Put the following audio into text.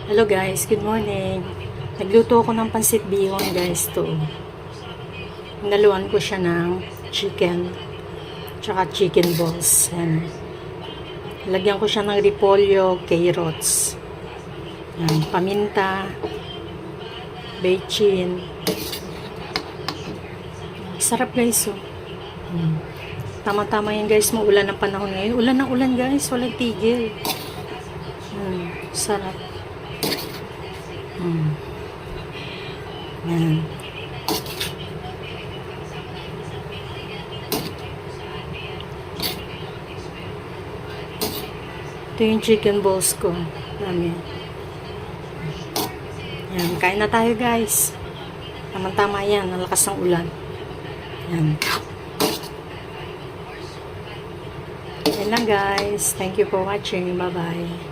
Hello guys, good morning. Nagluto ako ng pansit bihon guys to. Hinaluan ko siya ng chicken tsaka chicken balls. Yan. Lagyan ko siya ng repolyo, carrots. Yan, paminta, bechin. Sarap guys oh. Tama-tama yan guys, maulan ng panahon ngayon. Ulan ng ulan guys, walang tigil. Sarap. Yan. Ito yung chicken balls ko. Dami. Yan. Kain na tayo guys. Tama-tama yan. Ang lakas ng ulan. Yan. Yan lang guys. Thank you for watching. Bye-bye.